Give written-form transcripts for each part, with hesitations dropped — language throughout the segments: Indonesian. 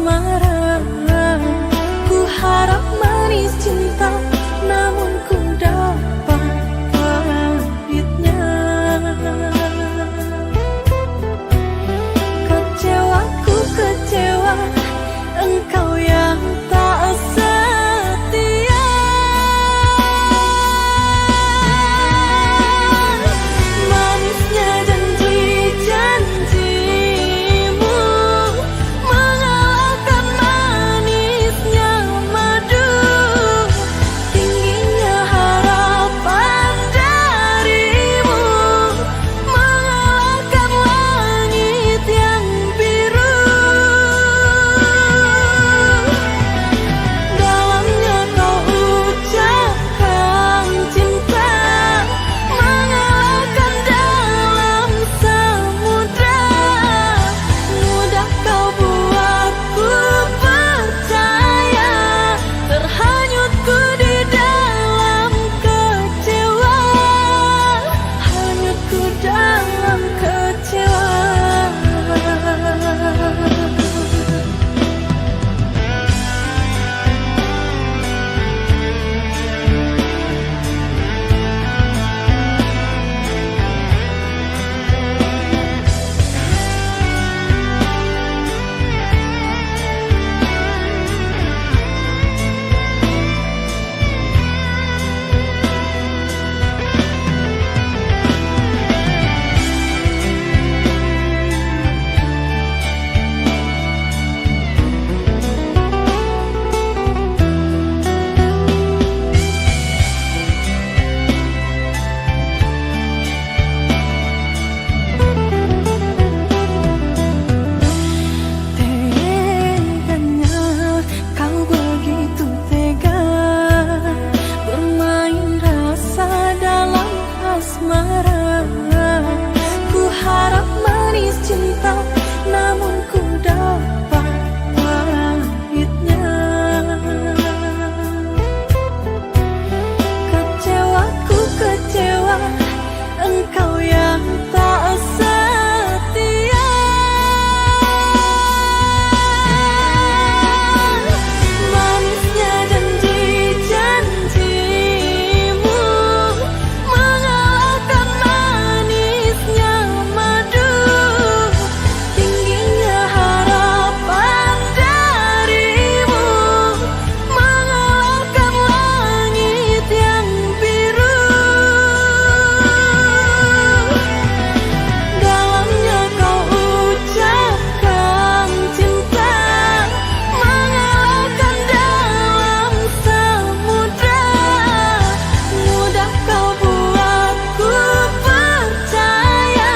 asmara. Ku harap manis cinta, namun ku dapat pahitnya. Kecewa, ku kecewa, engkau yang tak setia. Manisnya janji-janjimu mengalahkan manisnya madu. Tingginya harapan darimu mengalahkan langit yang biru. Dalamnya kau ucapkan cinta, mengalahkan dalam samudra. Mudah kau buatku percaya, terhanyutku di dalam kecewa, hanyutku dalam kecewa. Teganya kau begitu tega, bermain rasa dalam asmara. Ku harap manis cinta, namun ku dapat pahitnya. Kecewa, ku kecewa, engkau yang tak setia. Manisnya janji-janjimu mengalahkan manisnya madu. Tingginya harapan darimu mengalahkan langit yang biru. Dalamnya kau ucapkan cinta, mengalahkan dalam samudra. Mudah kau buatku percaya,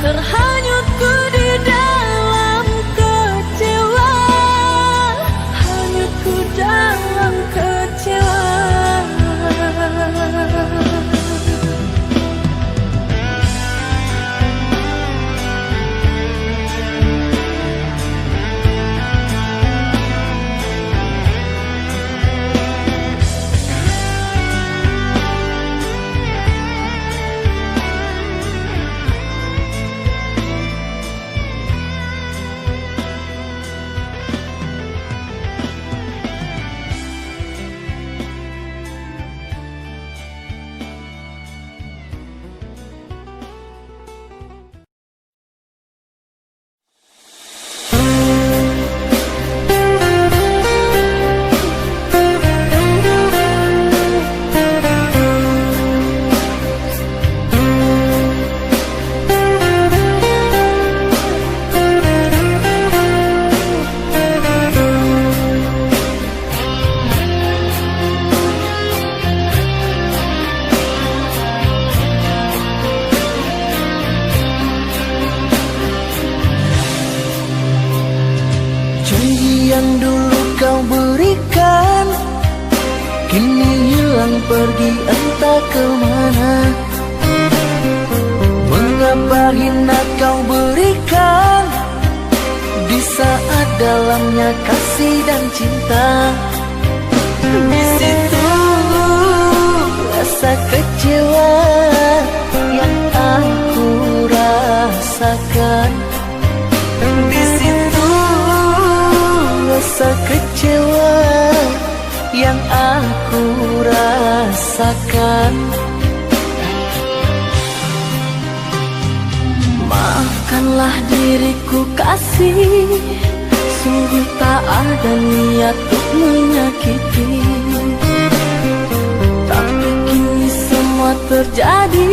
terhanyutku di dalam kecewa, hanyutku dalam kecewa. Janji yang dulu kau berikan kini hilang pergi entah kemana. Mengapa hina kau berikan di saat dalamnya kasih dan cinta. Di situ rasa kecewa yang aku rasakan. Di situ Maafkanlah diriku kasih, sungguh tak ada niat untuk menyakiti. Tapi kini semua terjadi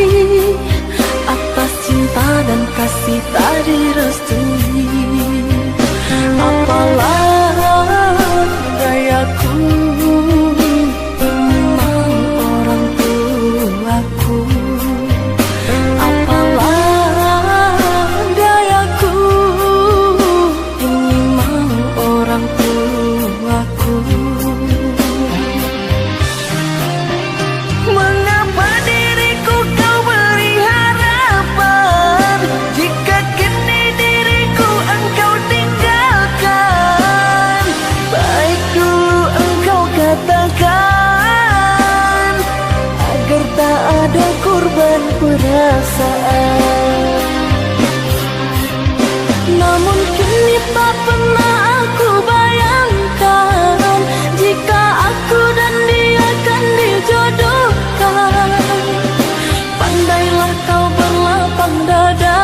atas cinta dan kasih tak direstui. Apalah dayaku, memang orang tuaku. Apalah dayaku, ini mau orang tuaku. Mengapa diriku kau beri harapan, jika kini diriku engkau tinggalkan? Baik dulu engkau katakan, agar tak ada korban perasaan. Namun kini tak pernah aku bayangkan, jika aku dan dia kan dijodohkan. Pandailah kau berlapang dada,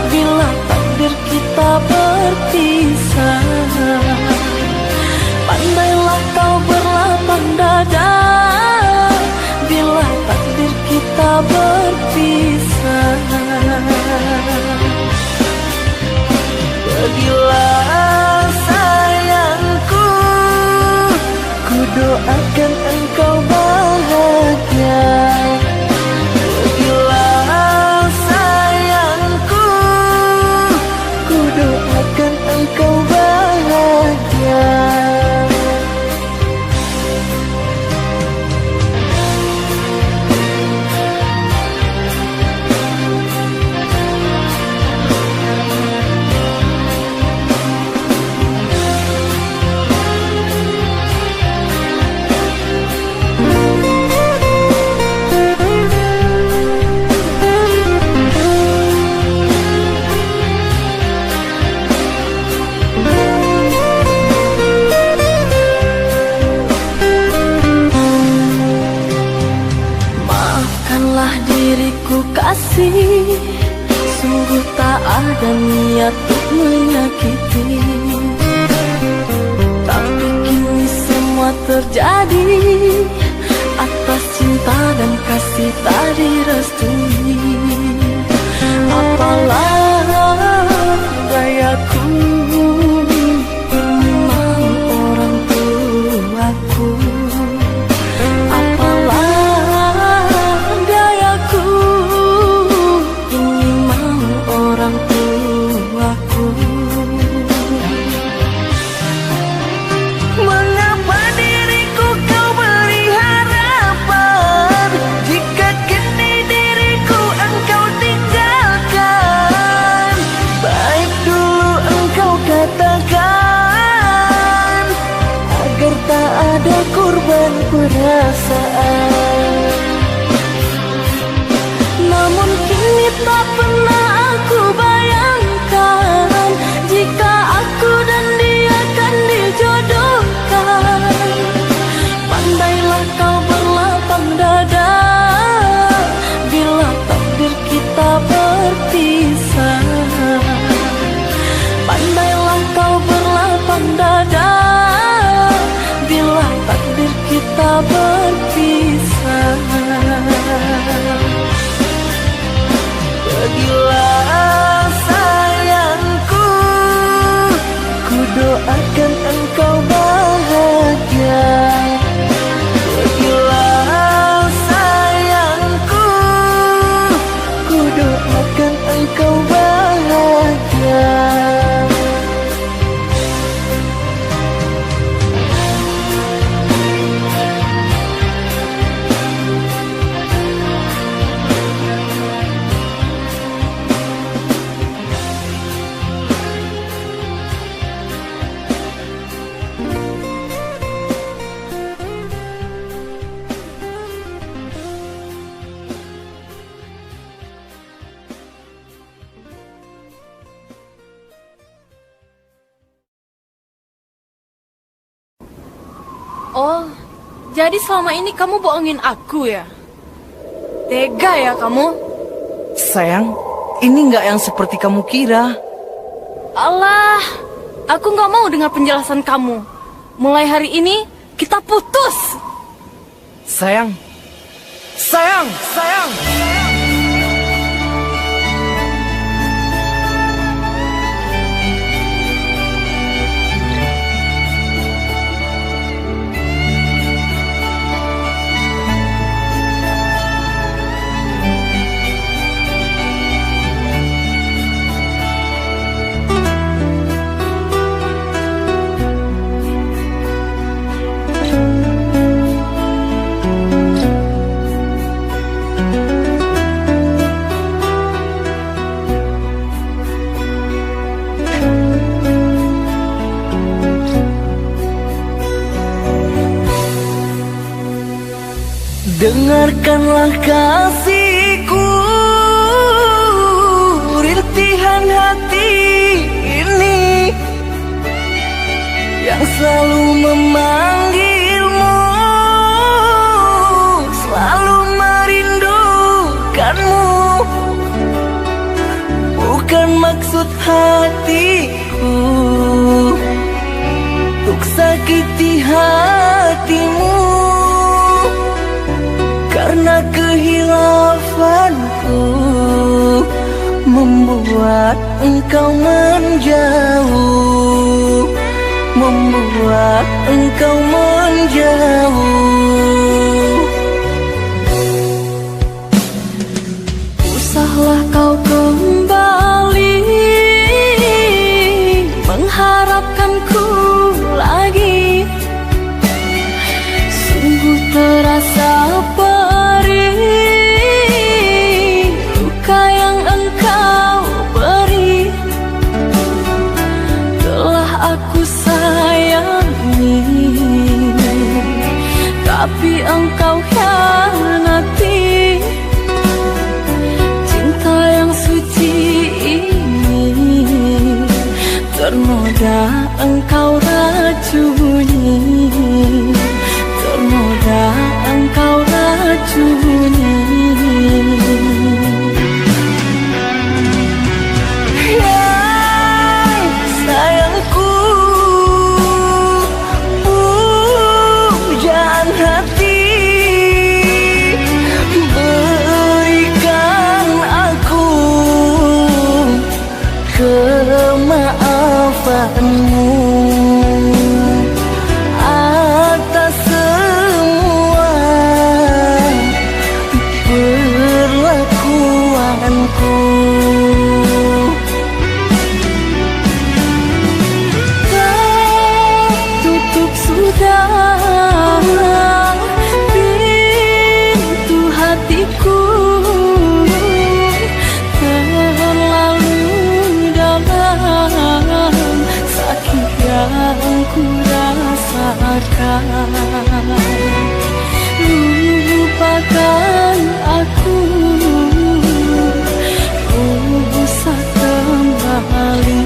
bila takdir kita berpisah. Pandailah kau berlapang dada, bila takdir kita berpisah. Pergilah sayangku, ku doakan engkau bahagia. Pergilah sayangku, ku doakan engkau bahagia. Maafkanlah diriku kasih, sungguh tak ada niat untuk menyakiti. Tapi kini semua terjadi atas cinta dan kasih tak direstui. Apalah dayaku, memang orang tuaku. Apalah dayaku, ini mau orang tuaku. Mengapa diriku kau beri harapan, jika kini diriku engkau tinggalkan? Baik dulu engkau katakan, agar tak ada korban perasaan. Namun kini tak pernah aku bayangkan, jika aku dan dia kan dijodohkan. Pandailah kau berlapang dada, bila takdir kita berpisah. Pandailah kau berlapang dada, bila takdir kita berpisah. Pergilah sayangku, ku doakan engkau bahagia. Pergilah sayangku, ku doakan engkau bahagia. Oh, jadi selama ini kamu bohongin aku ya? Tega ya kamu? Sayang, ini nggak yang seperti kamu kira. Allah, aku nggak mau dengar penjelasan kamu. Mulai hari ini kita putus. Sayang, sayang, sayang. Dengarkanlah kasihku, rintihan hati ini yang selalu memanggilmu, selalu merindukanmu. Bukan maksud hatiku untuk sakiti hatimu, karena kehilafanku membuat engkau menjauh, membuat engkau menjauh. Usahlah kau kembali mengharapkanku lagi, sungguh terasa luka yang engkau beri. Telah aku sayangi, tapi engkau khianati. Cinta yang suci ini ternoda engkau racuni, ternoda engkau racuni. Sayangku, pujaan hati, berikan aku kemaafanmu atas semua perlakuanku. Tertutup sudah pintu hatiku, terlalu dalam sakit yang ku rasakan. Lupakan aku, usah kembali.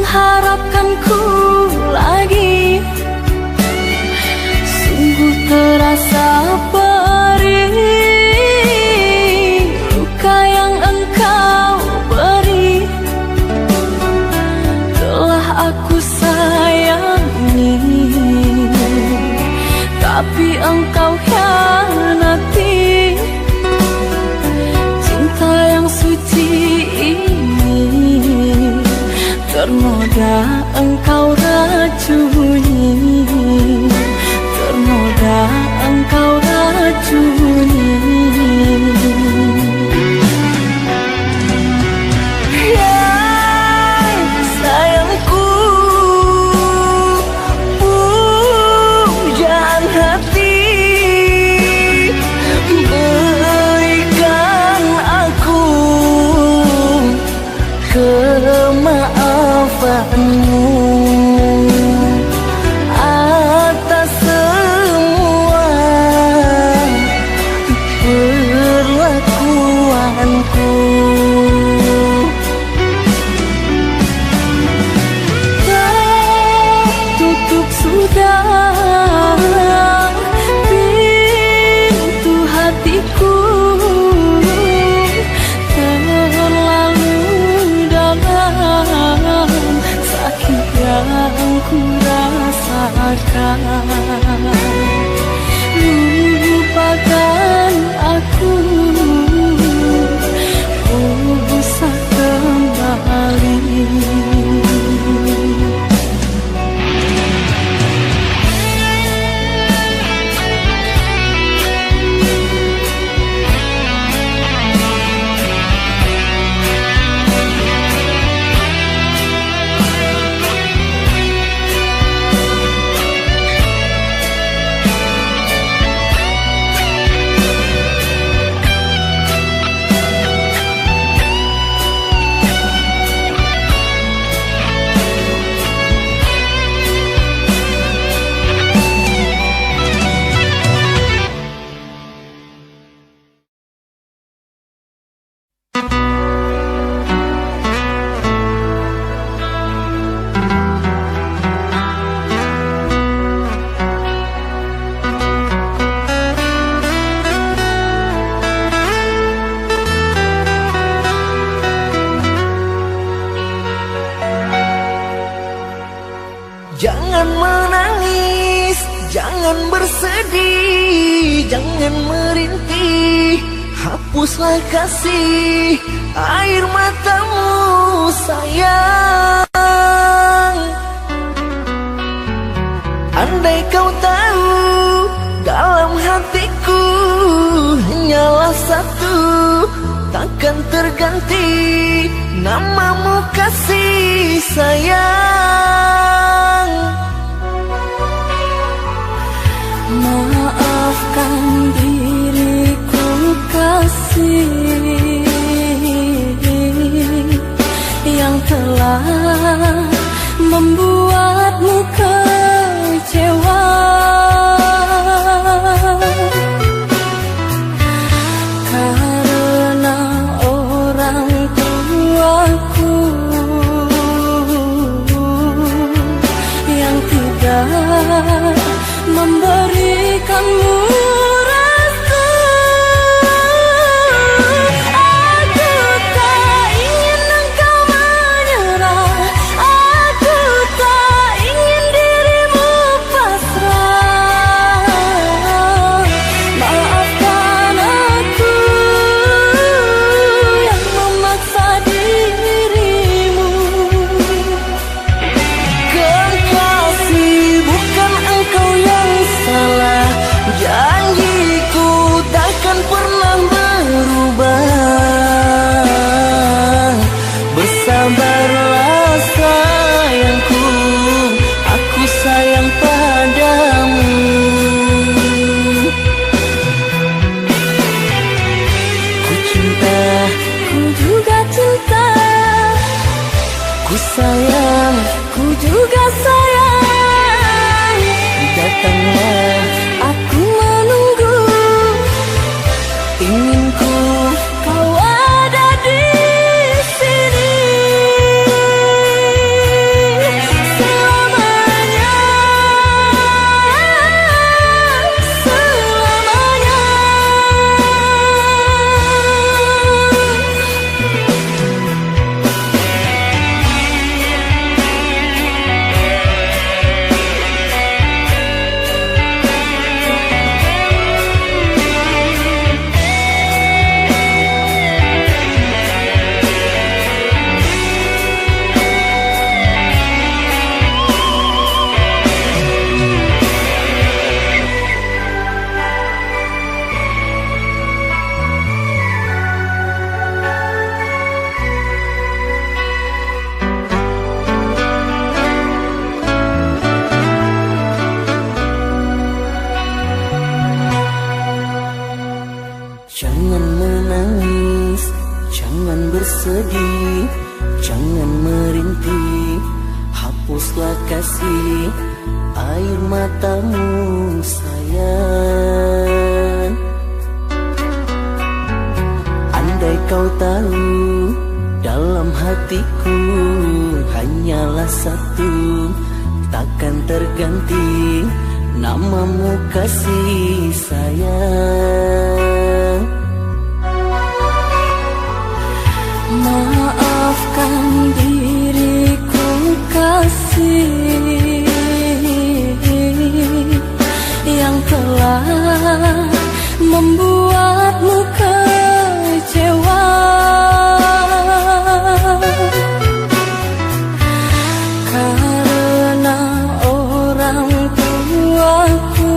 Harapkanku lagi, sungguh terasa perih luka yang engkau beri. Telah aku sayangi, tapi engkau khianati. Cinta yang suci ini ternoda engkau racuni, ternoda engkau racuni. Sayangku, sudah pintu hatiku terlalu dalam sakit yang ku rasakan. Lupakan aku, usah kembali. Jangan menangis, jangan bersedih, jangan merintih, hapuslah kasih air matamu sayang. Andai kau tahu dalam hatiku hanyalah satu, takkan terganti namamu kasih sayang. Maafkan diriku kasih yang telah membuatmu kecewa. Karena orang tuaku yang tidak memberikanmu restu. Aku tak ingin engkau menyerah, aku tak ingin dirimu pasrah. Maafkan aku yang memaksa dirimu. Kekasih, bukan engkau yang salah, janjiku takkan pernah berubah. Bersabarlah sayangku, aku sayang padamu. Ku cinta, Ku juga cinta, ku sayang, ku juga sayang. datanglah Aku menunggu, inginku. kau ada di sini selamanya, selamanya. Jangan menangis, jangan bersedih, jangan merintih, hapuslah kasih air matamu sayang. Andai kau tahu dalam hatiku hanyalah satu, takkan terganti namamu kasih sayang. Maafkan diriku kasih yang telah membuatmu kecewa. Karena orang tuaku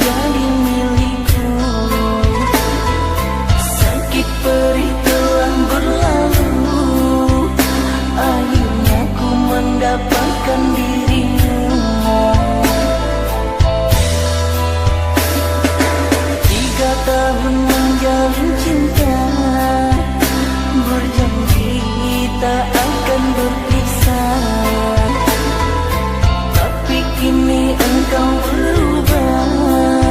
menjadi milikku. Sakit perih telah berlalu, akhirnya ku mendapatkan dirimu. 3 tahun menjalin cinta, berjanji tak akan berpisah. Tapi kini engkau berubah,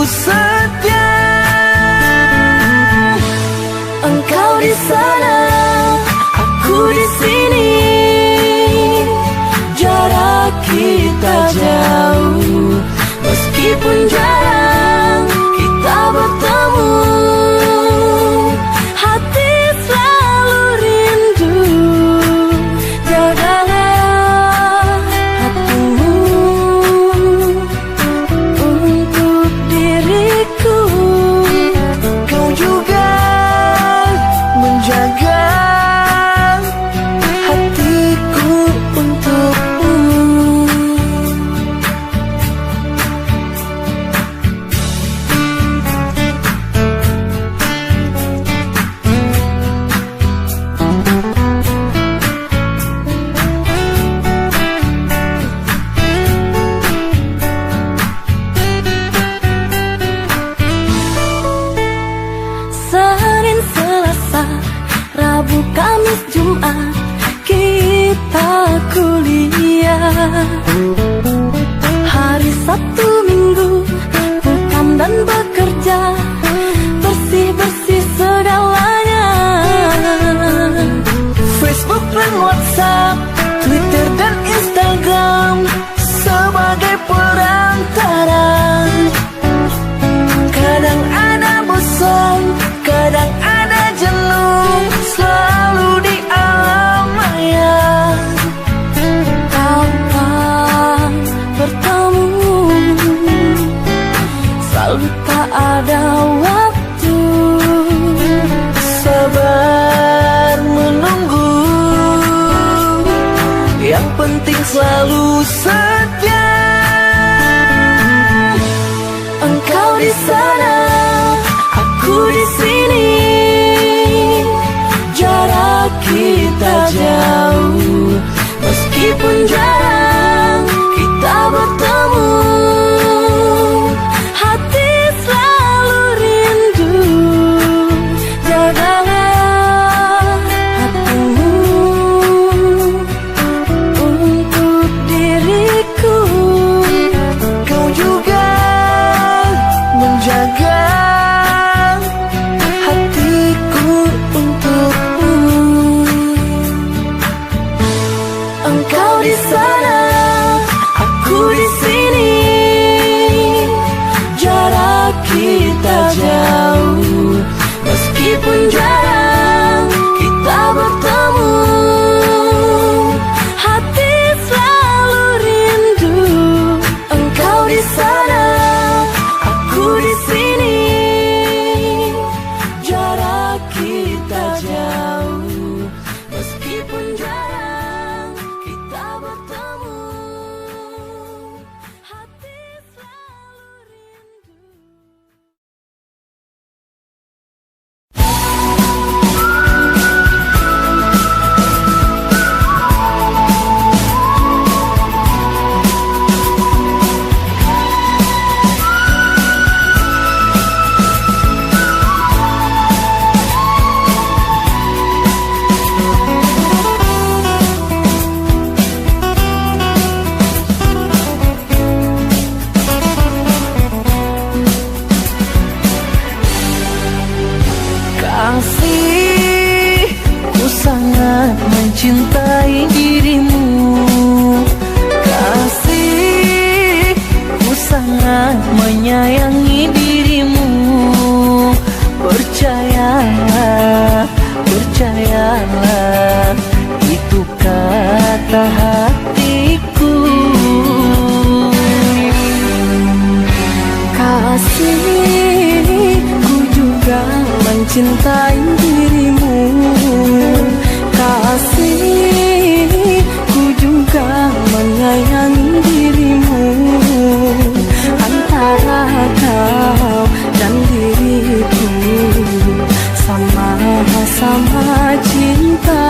setia. Engkau di sana, aku di sini, jarak kita jauh, meskipun jarang kita bertemu. Hati selalu rindu, jagalah hatimu untuk diriku. Kau juga menjaga hatiku untukmu. Senin, Selasa, Rabu, Kamis, Jumat kita kuliah. Hari Sabtu, Minggu pulang dan bekerja, bersih-bersih segalanya. Facebook dan WhatsApp, Twitter dan Instagram sebagai perantara. Kadang ada bosan, kadang ada jenuh, selalu di alam maya. Kapan bertemu, selalu tak ada waktu. Sabar menunggu, yang penting selalu setia. Engkau di sana, aku di sini, jarak kita jauh, meskipun jarang kita bertemu. Hati selalu rindu, jagalah hatimu untuk diriku. Kau juga menjaga hatiku untukmu. Engkau di sana, aku di sini, jarak kita jauh, meskipun jarang kita bertemu. Hati selalu rindu, engkau di sana, aku di sini, jarak kita jauh, meskipun jarang kita bertemu. Hati selalu rindu. Kasih, ku sangat mencintai dirimu. Kasih, ku sangat menyayangi dirimu. Percayalah, percayalah, itu kata hatiku. Kasih, ku juga mencintai dirimu. Kasih, ku juga menyayangi dirimu. Antara kau dan diriku sama-sama cinta.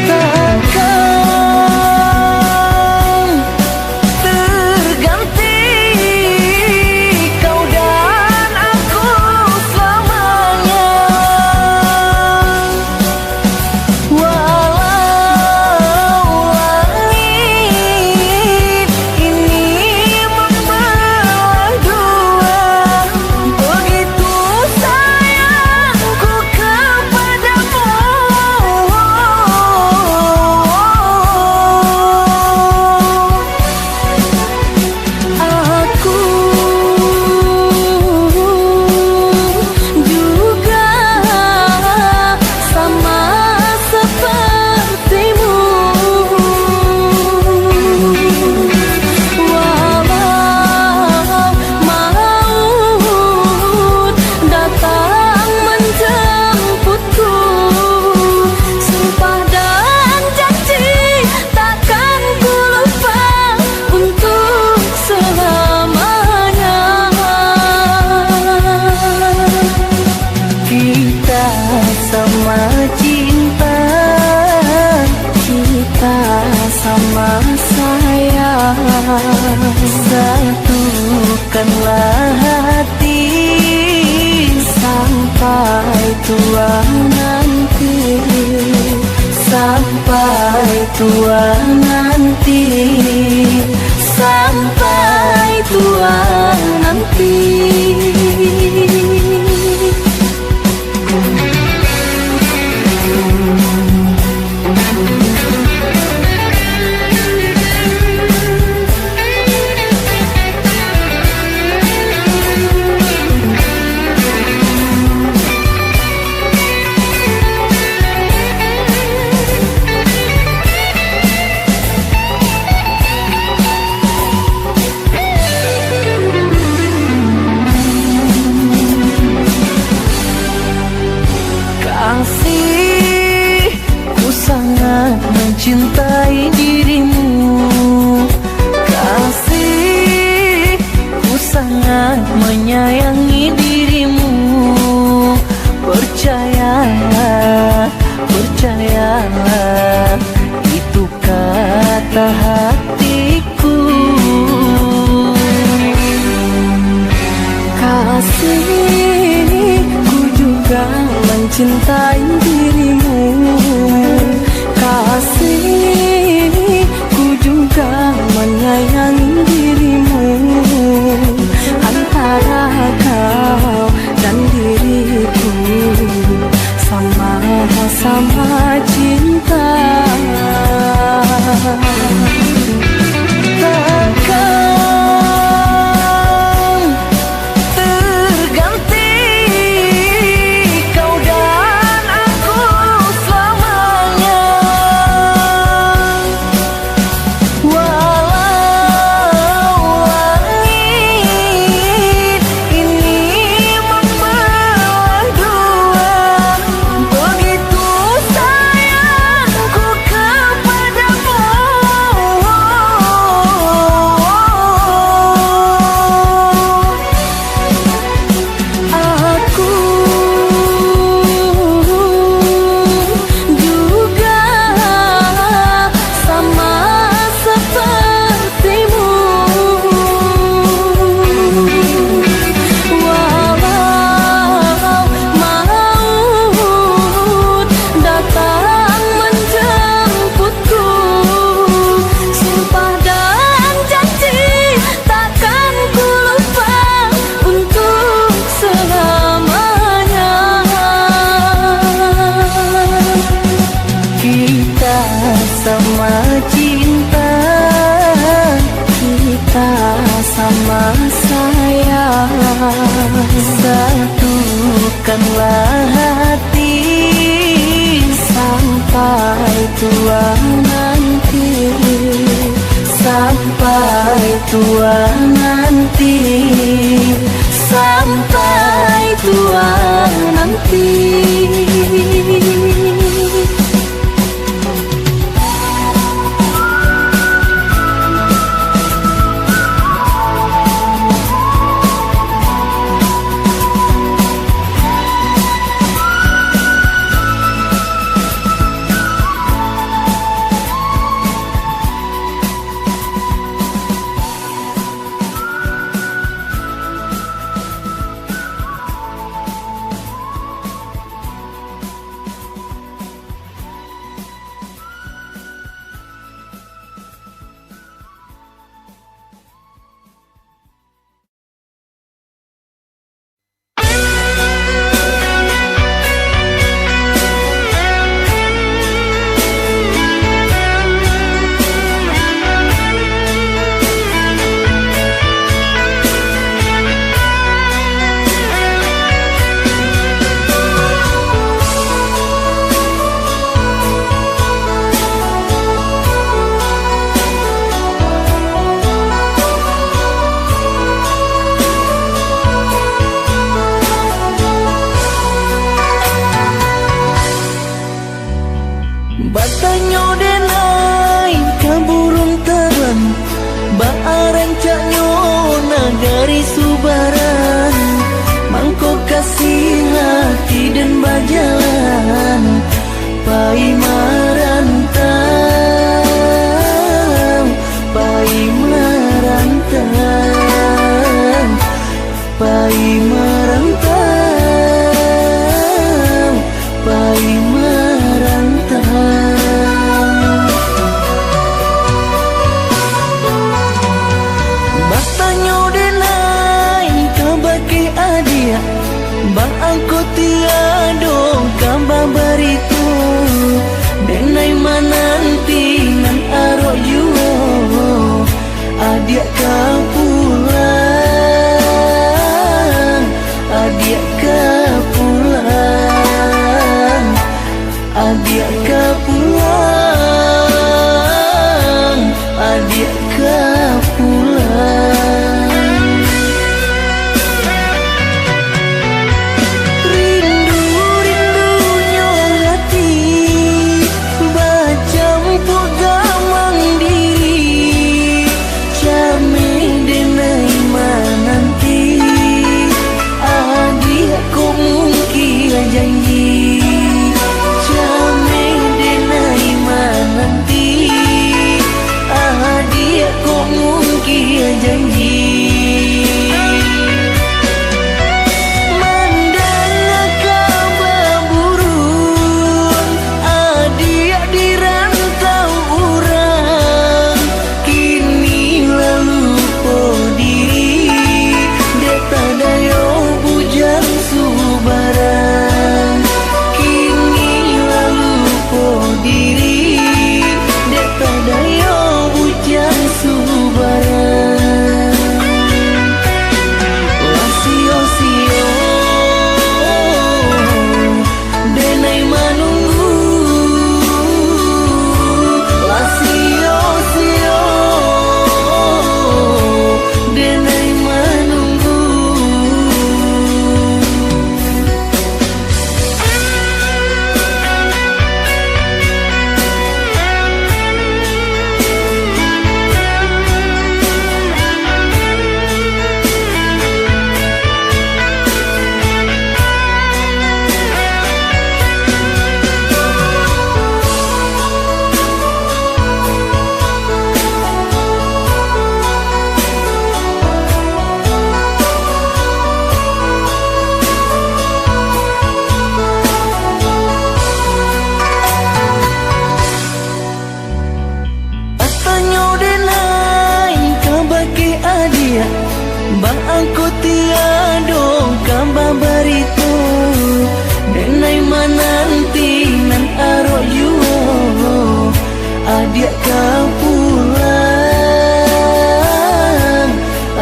Takkan terganti kau dan sama saya. Satukanlah hati Sampai tua nanti, sampai tua nanti, sampai tua nanti. Kasihku sangat mencintai dirimu, kasihku sangat menyayangi dirimu. Percayalah, percayalah, itu kata hatiku. Kasihku juga mencintai dirimu, kasihku juga menyayangi dirimu. Antara kau dan diriku sama-sama cinta. Takkan terganti kau dan aku selamanya. Walau langit ini membelah dua, begitu sayangku kepadamu. Aku juga sama sepertimu. Walau maut datang menjemputku, sumpah dan janji takkan ku lupa untuk selamanya. Kita sama cinta, Kita sama sayang, satukanlah hati sampai tua nanti, sampai tua nanti, sampai tua nanti. Batanyo denai kaburung taran, baaran caknyo nagari subaran. Mangko kasih hati dan bajalan pai marantau. kau pulang, adik kau pulang, adik kau pulang, adik kau pulang. Rindu-rindunya hati bercampur gamang diri, cami denai menanti, adik kau mungkin janji, cami denai menanti, adik kau mungkin janji. Mandang kabar burung, adik di rantau urang, kini lalu diri, deta dayo bujang subaran, kini lalu diri, deta dayo bujang subaran. Lasio-sio denai menunggu, lasio-sio denai menunggu. Atanyo denai kabake adia, bang aku tiado kamba barito, denai mananti nan aro yuo, adia kau pulang,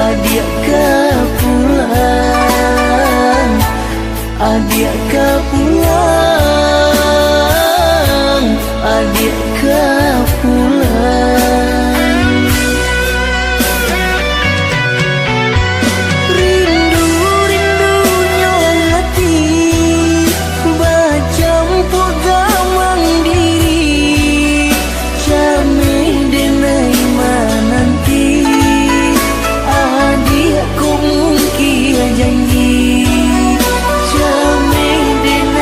adia kau pulang, adia kau pulang, adia kau pulang. Rindu-rindunya hati bercampur gamang diri, cami denai menanti, adik kau mungkin janji, cami denai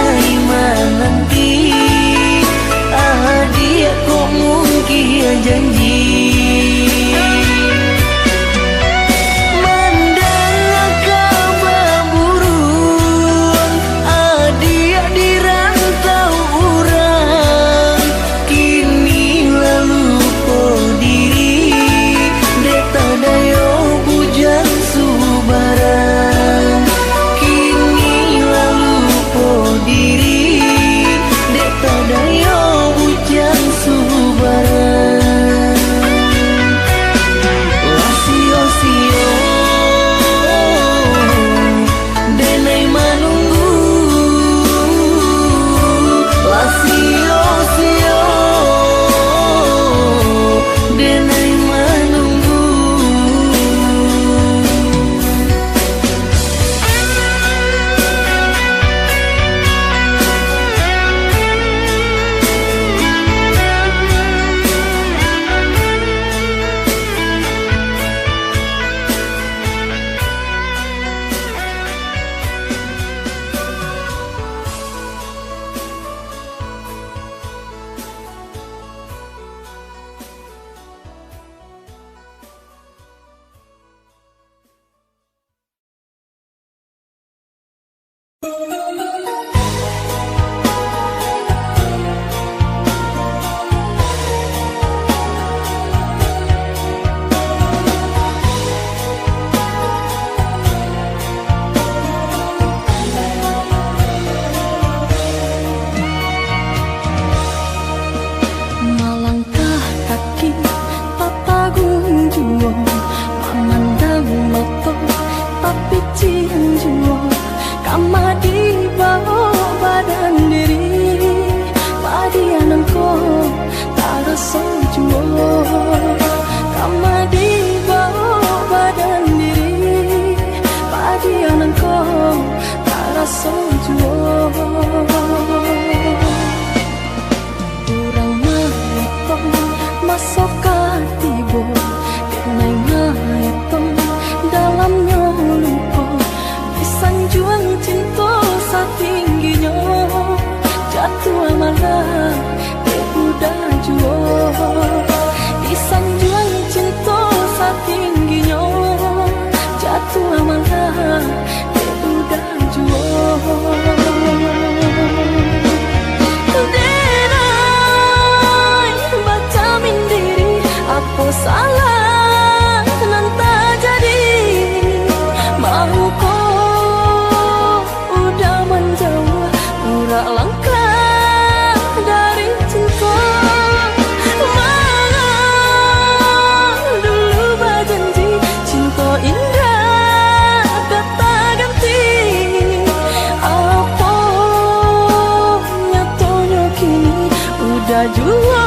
udah jua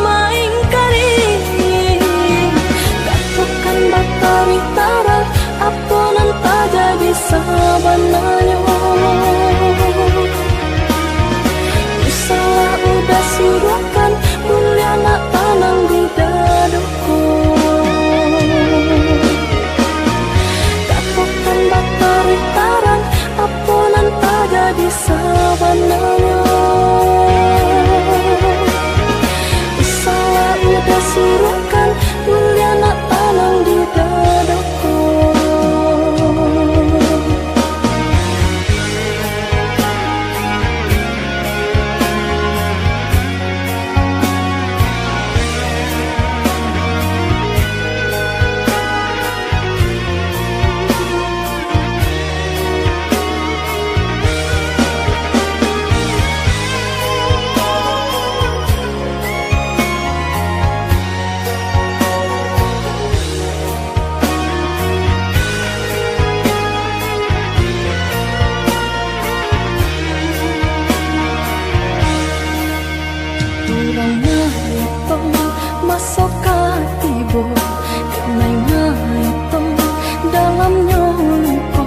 main kari katakan batari tara apa nanta jadi sabananya salah udah suruhkan mulia nak tanang di dadaku katakan batari tara apa nanta jadi sabananya salah udah suruhkan mulia nak tanang di dadaku. Masuk katibo kenai ngaito dalam nyongko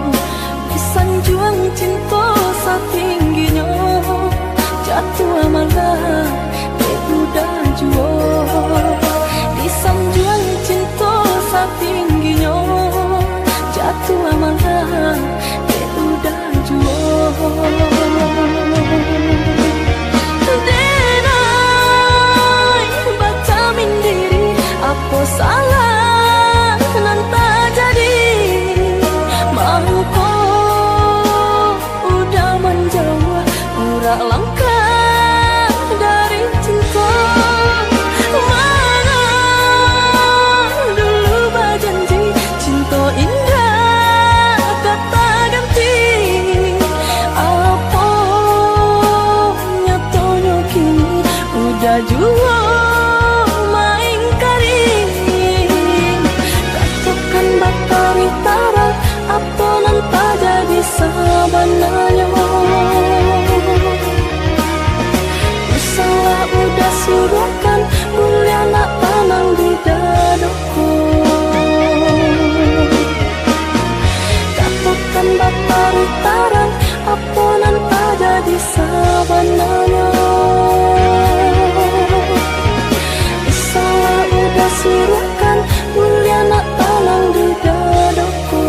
disanjuang cinta satingginya jatuh amalah udah juo disanjuang cinta satingginya jatuh amalah udah juo apa salah nanta jadi mau kau udah menjauh urak langkah dari cinta mana dulu berjanji cinta indah kata ganti apa nyatonya kini udah jua batari tara apa nanta jadi sabananya salah udah suruhkan mulia nak tanang di dadaku katakan batari tara apa nanta jadi sabananya salah udah suruhkan mulia nak tanang di dadaku.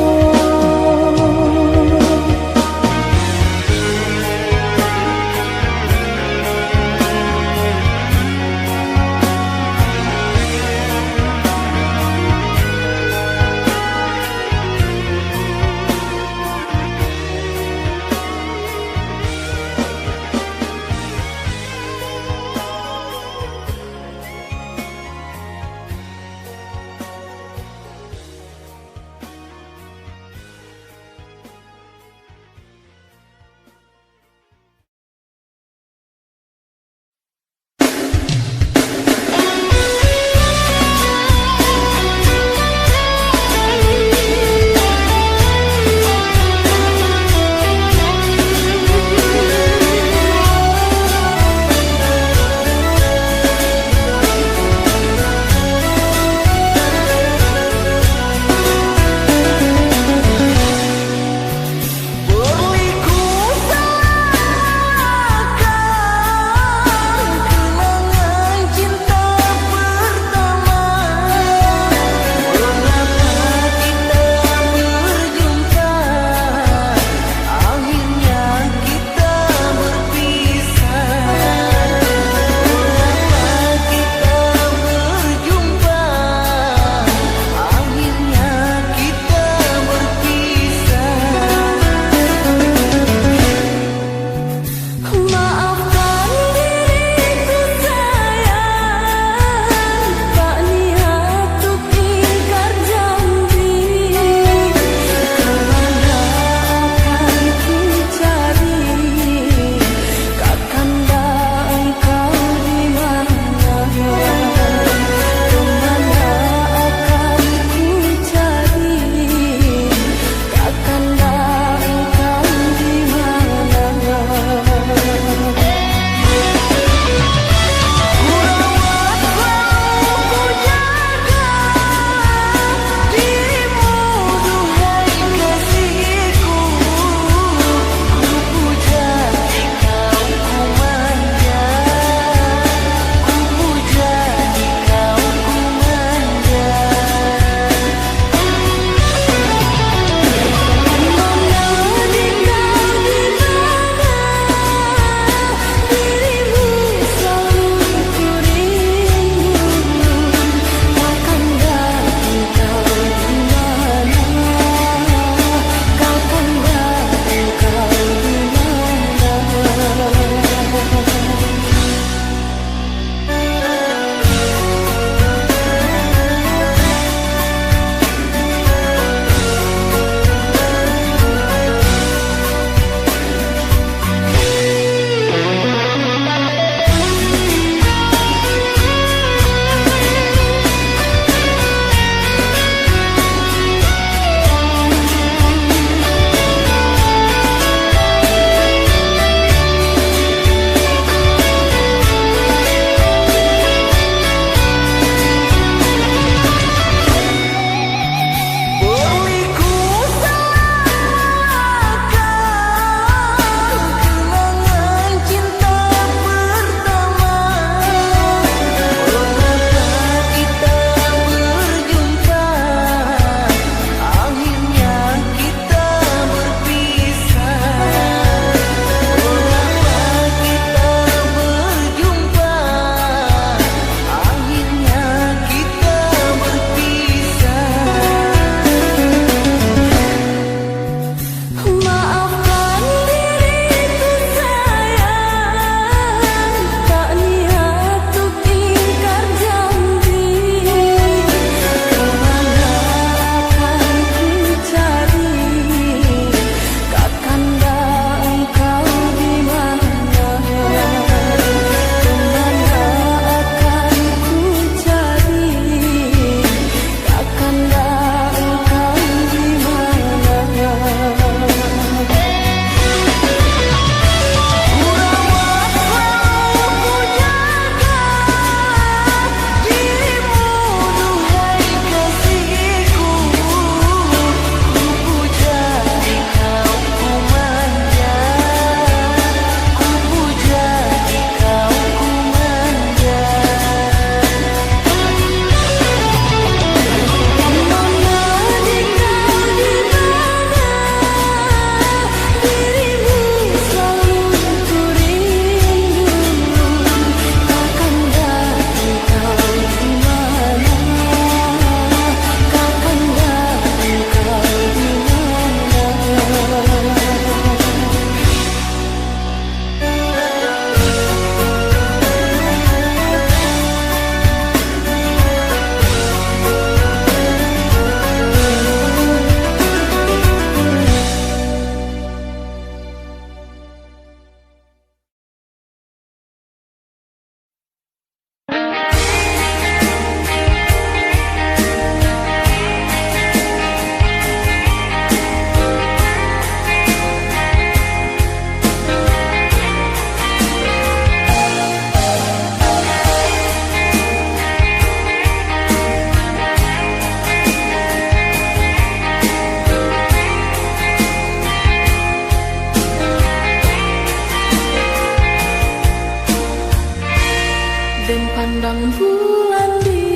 pandang bulan di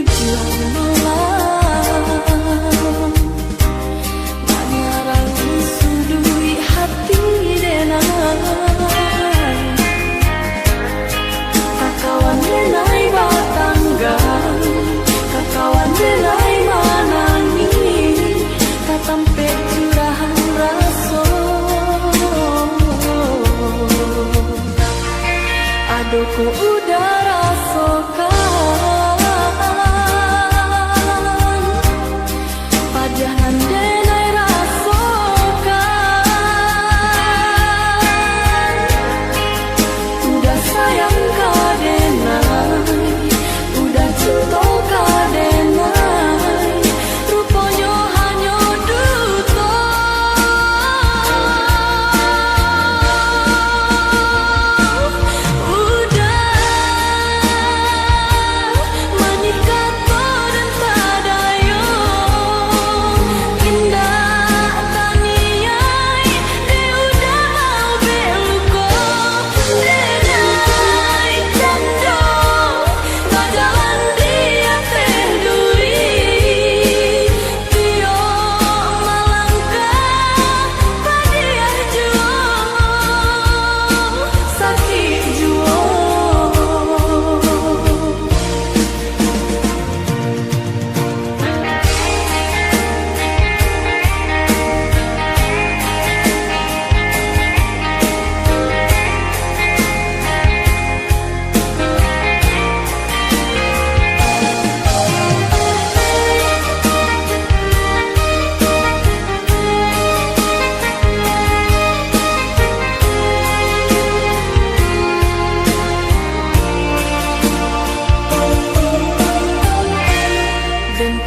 ujung malam, mangarang sudui hati denai, kakawan denai batanggang, kakawan denai manangi, katampe curahan raso. Aduku udah rasakan pajangan denai rasakan, udah sayang kadenai, udah cinta kadenai, rupanya hanya duto.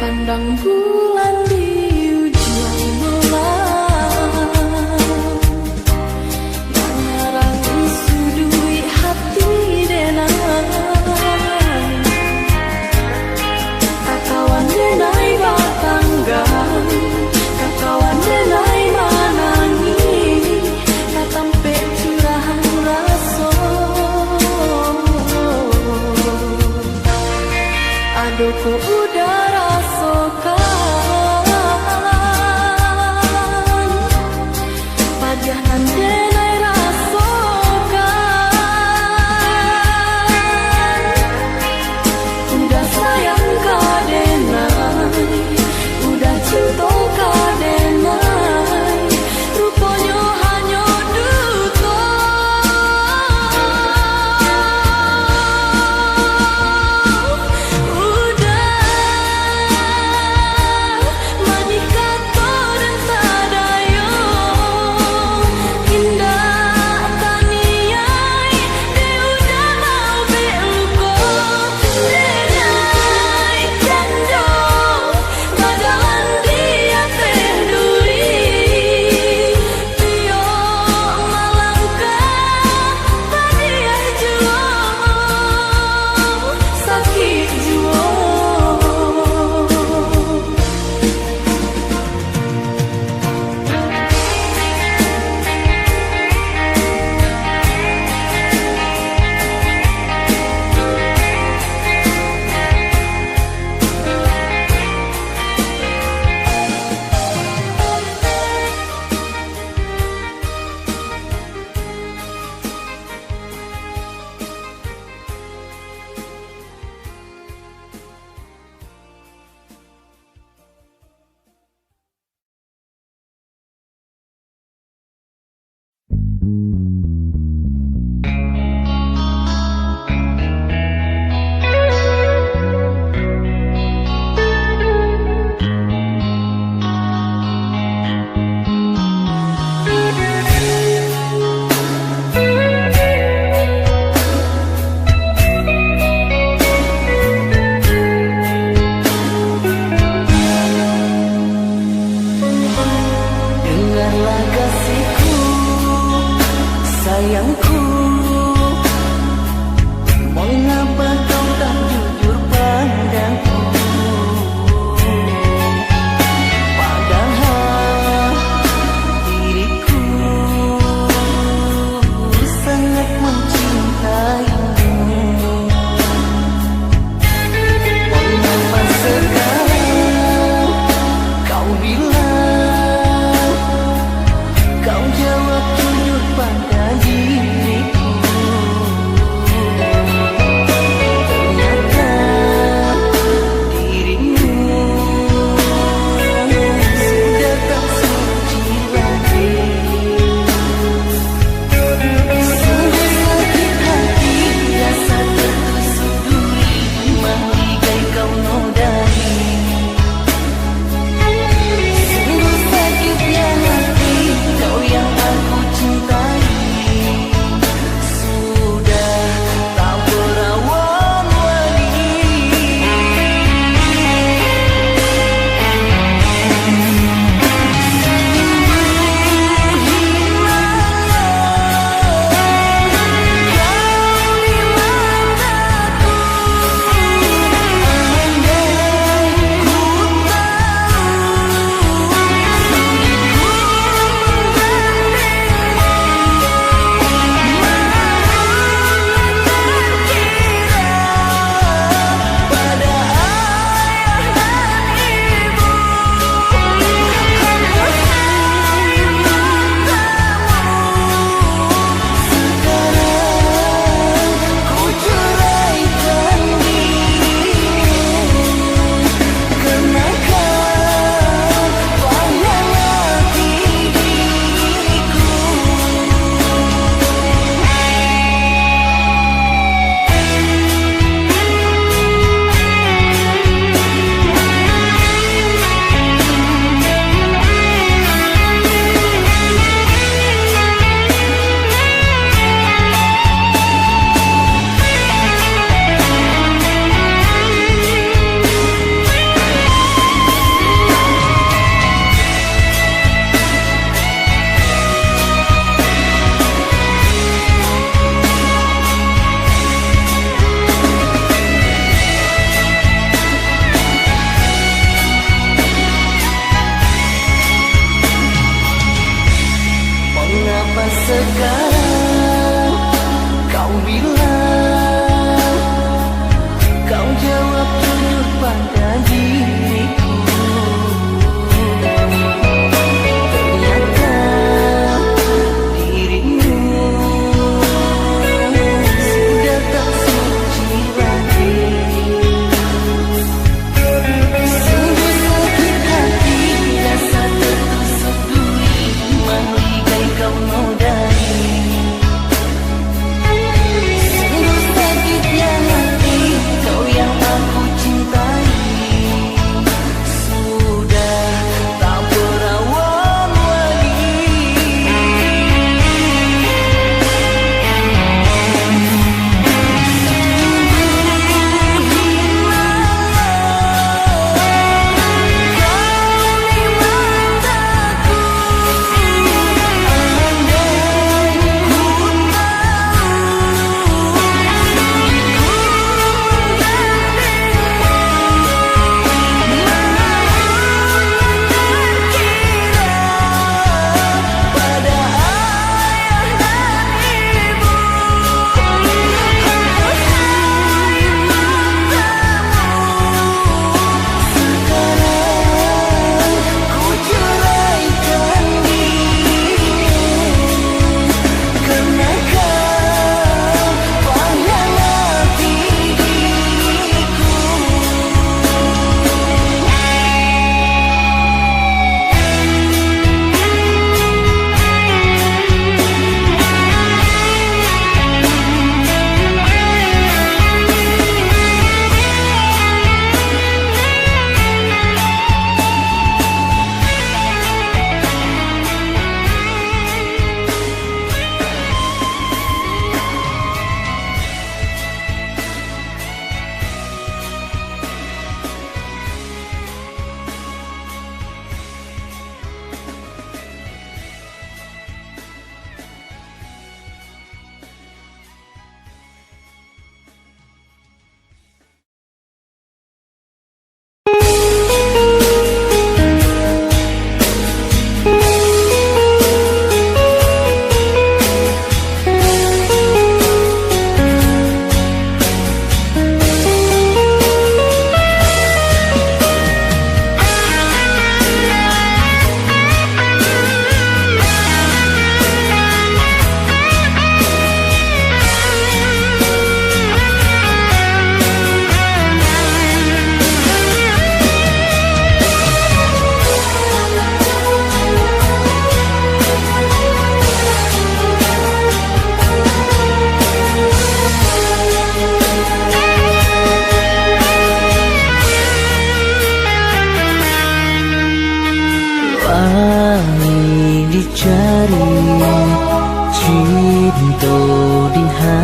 Pandang bulan di ujung malam, mangarang sudui hati denai, kakawan denai batanggang, kakawan denai manangi, katampe curahan raso. Aduku udah rasakan pajangan denai rasakan, udah sayang kadenai, udah cinta kadenai, rupanya hanya duto.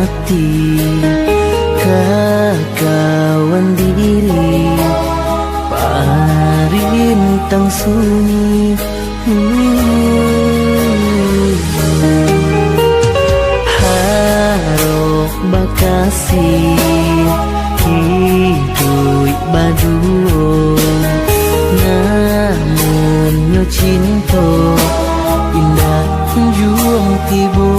hati, kekawan diri, parintang sunyi. Harok bakasih hidup baduo, namun nyo cinta indah juang tibo.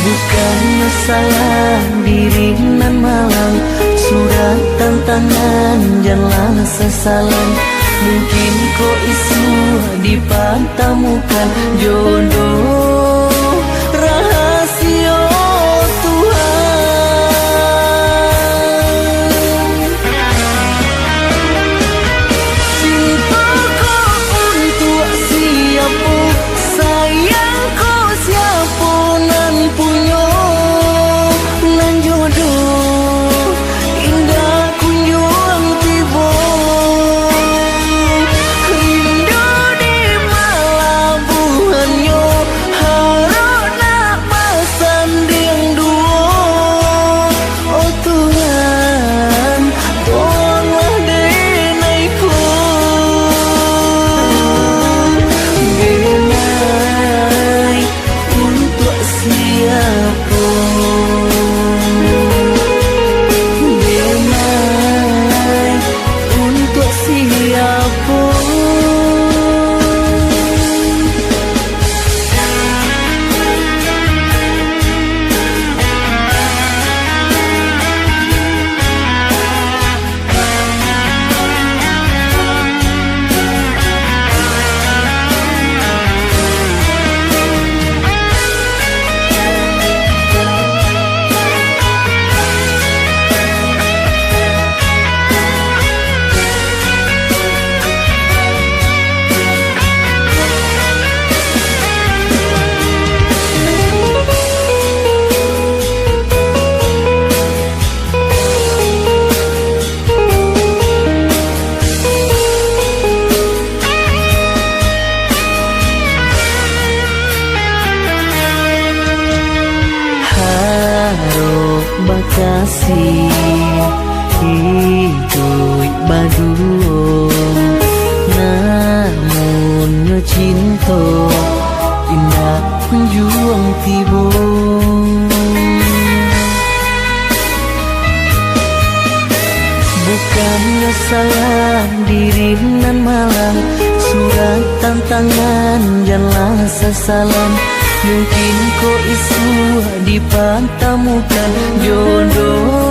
Bukan salah diri nan malang, sudah tantangan jangan sesalan. Mungkin kau isu dipantamukan jodoh rahasia Tuhan. Cintaku untuk siapa, sayangku siapa nan punya, nan jodoh indah kunjung tiba. Rindu di malabuhannya, harap nak bersanding dua. Oh Tuhan, tolonglah denaiku. Denai untuk siapa? Denai untuk siapa? Harok bakasih hidup baduo, namun nyo cinta indah kunjung tibo. Bukannya salah diri nan malang, surat tantangan jangan sesalan. Mungkin kau isu dipantamukan jodoh